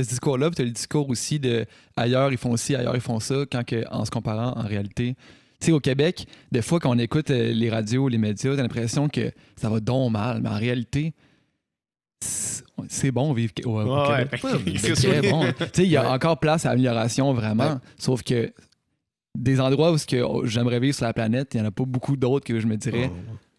ce discours-là, puis tu as le discours aussi de ailleurs, ils font ci, ailleurs, ils font ça, en se comparant en réalité. Tu sais, au Québec, des fois, quand on écoute les radios, les médias, t'as l'impression que ça va donc mal, mais en réalité, c'est bon vivre au Québec. C'est très bon. Tu sais, il y a encore place à amélioration, vraiment. Sauf que des endroits où j'aimerais vivre sur la planète, il n'y en a pas beaucoup d'autres que je me dirais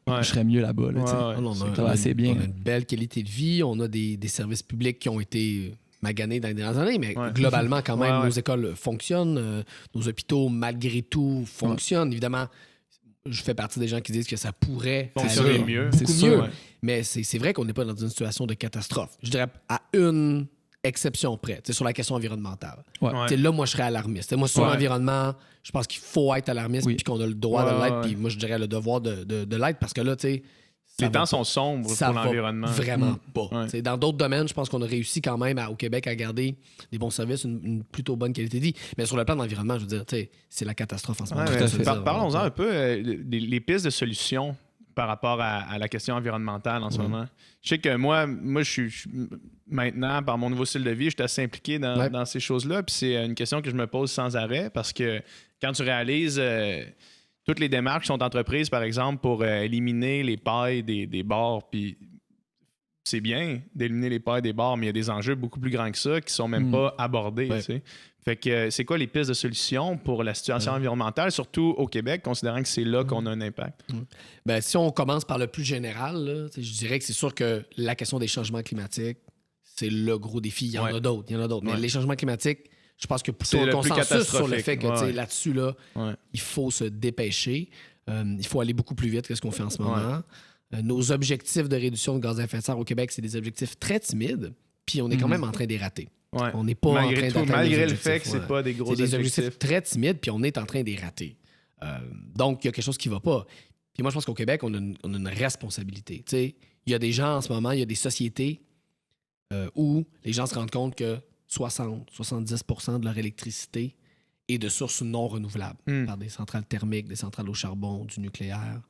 je serais mieux là-bas. Là, ça va assez bien. On a une belle qualité de vie, on a des services publics qui ont été maganés dans les dernières années, mais globalement, quand même, nos écoles fonctionnent, nos hôpitaux, malgré tout, fonctionnent. Évidemment, je fais partie des gens qui disent que ça pourrait fonctionner mieux. C'est sûr. Mais c'est vrai qu'on n'est pas dans une situation de catastrophe. Je dirais à une exception près, sur la question environnementale. Là, moi, je serais alarmiste. Moi, sur l'environnement, je pense qu'il faut être alarmiste puis qu'on a le droit de l'être. Puis moi, je dirais le devoir de l'être parce que là, tu sais, les temps sont sombres pour l'environnement. Vraiment pas. Dans d'autres domaines, je pense qu'on a réussi quand même au Québec à garder des bons services, une plutôt bonne qualité de vie. Mais sur le plan de l'environnement, je veux dire, c'est la catastrophe en ce moment. Parlons-en un peu les pistes de solutions par rapport à la question environnementale en ce moment. Je sais que moi je suis maintenant, par mon nouveau style de vie, je suis assez impliqué dans ces choses-là. Puis c'est une question que je me pose sans arrêt parce que quand tu réalises toutes les démarches qui sont entreprises, par exemple, pour éliminer les pailles des bars, puis c'est bien d'éliminer les pailles des bars, mais il y a des enjeux beaucoup plus grands que ça qui sont même pas abordés. Tu sais. Fait que c'est quoi les pistes de solution pour la situation environnementale, surtout au Québec, considérant que c'est là qu'on a un impact? Ben, si on commence par le plus général, là, je dirais que c'est sûr que la question des changements climatiques, c'est le gros défi. Il y en a d'autres. Mais les changements climatiques, je pense que plutôt un consensus sur le fait que là-dessus, il faut se dépêcher. Il faut aller beaucoup plus vite que ce qu'on fait en ce moment. Nos objectifs de réduction de gaz à effet de serre au Québec, c'est des objectifs très timides, puis on est quand même en train d'y rater. On n'est pas en train d'atteindre malgré le fait que c'est pas des gros objectifs. C'est des objectifs très timides, puis on est en train d'y rater. Donc, il y a quelque chose qui ne va pas. Puis moi, je pense qu'au Québec, on a une responsabilité. Il y a des gens en ce moment, il y a des sociétés où les gens se rendent compte que 60-70% de leur électricité est de sources non renouvelables, par des centrales thermiques, des centrales au charbon, du nucléaire.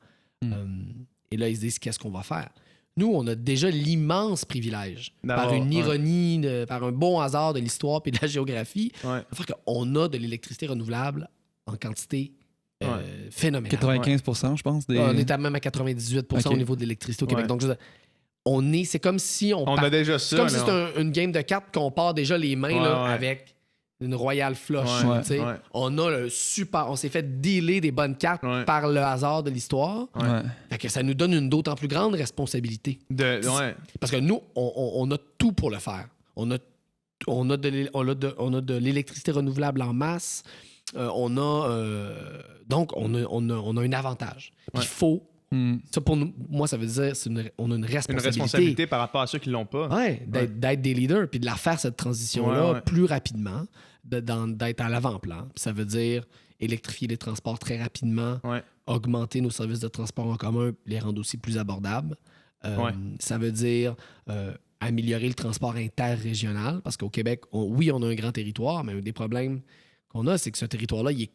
Et là, ils se disent, qu'est-ce qu'on va faire? Nous, on a déjà l'immense privilège, par une ironie, par un bon hasard de l'histoire et de la géographie, de faire qu'on a de l'électricité renouvelable en quantité phénoménale. 95%, je pense. On est même à 98% au niveau de l'électricité au Québec. Donc, c'est comme si on a déjà ça. C'est comme si c'était une game de cartes qu'on part déjà les mains avec une royale flush. On a on s'est fait dealer des bonnes cartes par le hasard de l'histoire. Fait que ça nous donne une d'autant plus grande responsabilité. Parce que nous, on a tout pour le faire. On a de l'électricité renouvelable en masse. Donc, on a un avantage. Il faut... Ça, pour nous, moi, ça veut dire on a une responsabilité. Une responsabilité par rapport à ceux qui l'ont pas. D'être des leaders puis de la faire, cette transition-là, plus rapidement, d'être à l'avant-plan. Puis ça veut dire électrifier les transports très rapidement, augmenter nos services de transport en commun, les rendre aussi plus abordables. Ça veut dire améliorer le transport interrégional, parce qu'au Québec, on a un grand territoire, mais un des problèmes qu'on a, c'est que ce territoire-là, il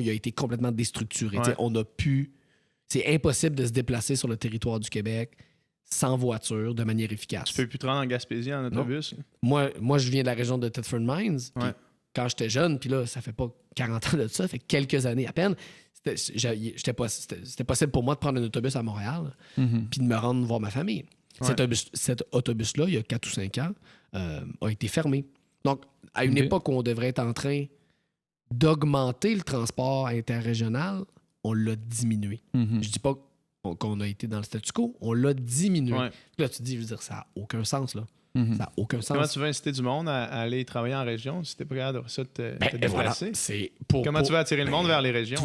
a été complètement déstructuré. On a pu... C'est impossible de se déplacer sur le territoire du Québec sans voiture de manière efficace. Tu peux plus te rendre en Gaspésie en autobus? Moi, je viens de la région de Thetford Mines. Quand j'étais jeune, puis là, ça fait pas 40 ans de ça, ça fait quelques années à peine, c'était possible pour moi de prendre un autobus à Montréal puis de me rendre voir ma famille. Cet autobus-là, il y a 4 ou 5 ans, a été fermé. Donc, à une époque où on devrait être en train d'augmenter le transport interrégional, on l'a diminué. Je dis pas qu'on a été dans le statu quo, on l'a diminué. Là, tu te dis, je veux dire, ça n'a aucun sens, là. Ça n'a aucun sens. Comment tu veux inciter du monde à aller travailler en région si tu n'es pas capable de te déplacer? Voilà. Comment tu vas attirer le monde vers les régions?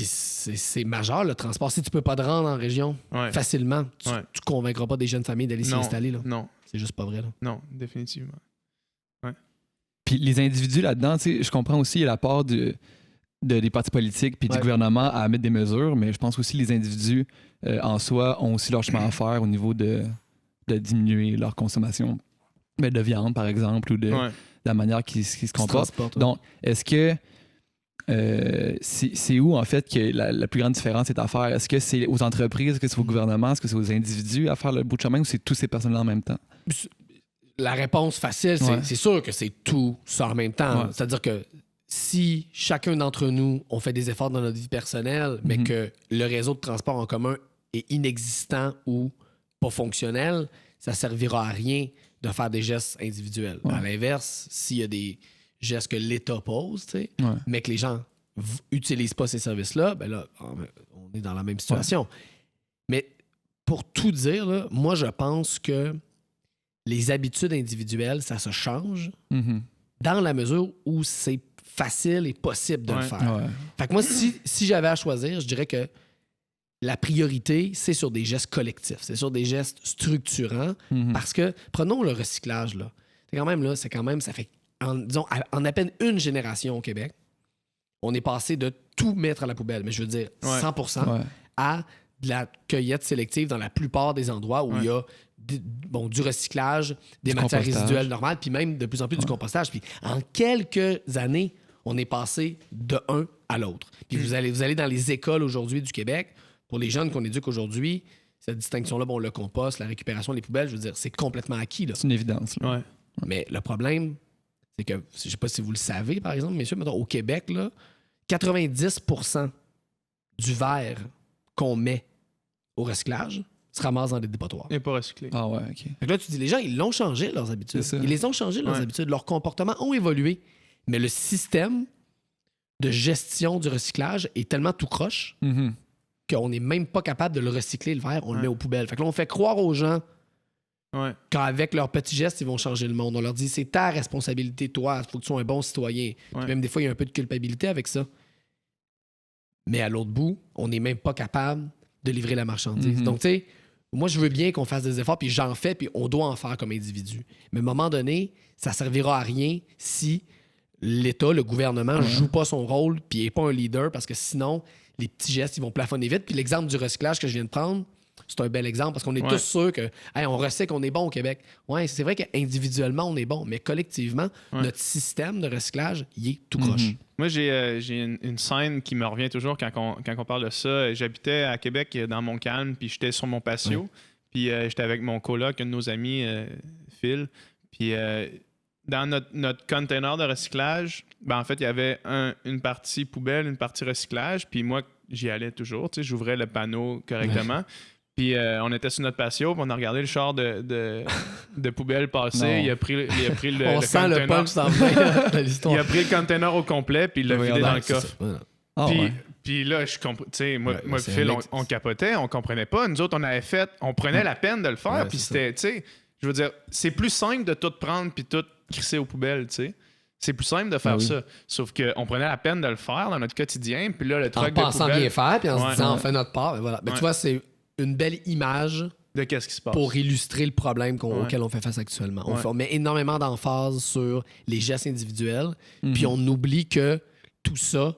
C'est majeur, le transport. Si tu peux pas te rendre en région facilement, tu convaincras pas des jeunes familles d'aller s'y installer. Là. Non. C'est juste pas vrai. Là. Non, définitivement. Puis les individus là-dedans, je comprends aussi l'apport des partis politiques puis du gouvernement à mettre des mesures, mais je pense aussi que les individus en soi ont aussi leur chemin à faire au niveau de diminuer leur consommation de viande, par exemple, ou de la manière qu'ils se comportent. Donc, est-ce que c'est où, en fait, que la plus grande différence est à faire? Est-ce que c'est aux entreprises, est-ce que c'est au gouvernement, est-ce que c'est aux individus à faire le bout de chemin, ou c'est toutes ces personnes-là en même temps? la réponse facile, c'est sûr que c'est tout ça en même temps. Ouais. C'est-à-dire que si chacun d'entre nous, on fait des efforts dans notre vie personnelle, mais que le réseau de transport en commun est inexistant ou pas fonctionnel, ça servira à rien de faire des gestes individuels. Ouais. À l'inverse, s'il y a des gestes que l'État pose, mais que les gens n'utilisent pas ces services-là, ben là, on est dans la même situation. Ouais. Mais pour tout dire, là, moi, je pense que les habitudes individuelles, ça se change dans la mesure où c'est facile et possible de le faire. Ouais. Fait que moi, si j'avais à choisir, je dirais que la priorité, c'est sur des gestes collectifs, c'est sur des gestes structurants, parce que, prenons le recyclage, là. C'est quand même, ça fait, en à peine une génération au Québec, on est passé de tout mettre à la poubelle, mais je veux dire 100%, à de la cueillette sélective dans la plupart des endroits où il y a du recyclage, des matières résiduelles normales, puis même de plus en plus du compostage. Puis en quelques années, on est passé de un à l'autre. Puis vous allez dans les écoles aujourd'hui du Québec, pour les jeunes qu'on éduque aujourd'hui, cette distinction-là, le compost, la récupération des poubelles, je veux dire, c'est complètement acquis. Là. C'est une évidence. Là. Ouais. Mais le problème, c'est que, je ne sais pas si vous le savez, par exemple, messieurs, mettons, au Québec, là, 90% du verre qu'on met au recyclage se ramasse dans des dépotoirs. Et pas recyclé. Ah ouais, OK. Fait que là, tu dis, les gens, ils l'ont changé, leurs habitudes. Ils les ont changé, leurs habitudes. Leurs comportements ont évolué. Mais le système de gestion du recyclage est tellement tout croche qu'on n'est même pas capable de le recycler, le verre. On le met aux poubelles. Fait que là, on fait croire aux gens qu'avec leurs petits gestes, ils vont changer le monde. On leur dit, c'est ta responsabilité, toi. Il faut que tu sois un bon citoyen. Puis même des fois, il y a un peu de culpabilité avec ça. Mais à l'autre bout, on n'est même pas capable de livrer la marchandise. Donc, tu sais, moi, je veux bien qu'on fasse des efforts, puis j'en fais, puis on doit en faire comme individu. Mais à un moment donné, ça servira à rien si l'État, le gouvernement, joue pas son rôle, puis n'est pas un leader, parce que sinon, les petits gestes, ils vont plafonner vite. Puis l'exemple du recyclage que je viens de prendre, c'est un bel exemple, parce qu'on est tous sûrs que on recycle, on est bon au Québec. Oui, c'est vrai qu'individuellement, on est bon, mais collectivement, notre système de recyclage, il est tout croche. Moi, j'ai une scène qui me revient toujours quand on parle de ça. J'habitais à Québec dans Montcalm, puis j'étais sur mon patio, puis j'étais avec mon coloc, un de nos amis, Phil, puis dans notre container de recyclage, en fait, il y avait une partie poubelle, une partie recyclage, puis moi, j'y allais toujours, tu sais, j'ouvrais le panneau correctement. Puis on était sur notre patio, puis on a regardé le char de poubelle passer. Il a pris le on le sent container. Le punch s'en vient de l'histoire. Il a pris le container au complet, puis il l'a vidé dans le coffre. Puis là, je comprends. Tu sais, moi et Phil, on capotait, on comprenait pas. Nous autres, on prenait la peine de le faire, puis c'était, tu sais, je veux dire, c'est plus simple de tout prendre puis tout crisser aux poubelles, tu sais. C'est plus simple de faire ça. Sauf qu'on prenait la peine de le faire dans notre quotidien, puis là, le truc de poubelle... En pensant bien faire, puis en se disant, on fait notre part, voilà. Mais tu vois, c'est une belle image de qu'est-ce qui se passe pour illustrer le problème auquel on fait face actuellement. On met énormément d'emphase sur les gestes individuels, puis on oublie que tout ça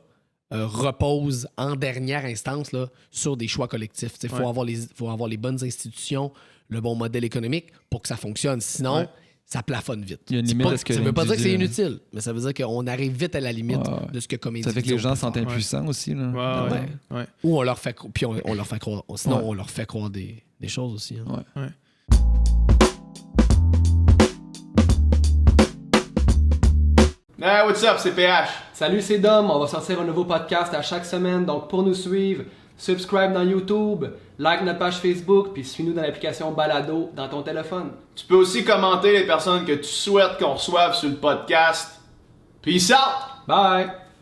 repose en dernière instance là, sur des choix collectifs. Il faut avoir les bonnes institutions, le bon modèle économique pour que ça fonctionne. Sinon, ça plafonne vite. Il y a une limite à ce que ça ne veut pas dire que c'est inutile, mais ça veut dire qu'on arrive vite à la limite de ce que comme individu. Ça fait que les gens sont impuissants aussi. Là. Ou on leur fait croire. Sinon, on leur fait croire des choses aussi. Hein. Hey, what's up, c'est PH. Salut, c'est Dom. On va sortir un nouveau podcast à chaque semaine. Donc, pour nous suivre, subscribe dans YouTube, like notre page Facebook, puis suis-nous dans l'application Balado dans ton téléphone. Tu peux aussi commenter les personnes que tu souhaites qu'on reçoive sur le podcast. Peace out! Bye!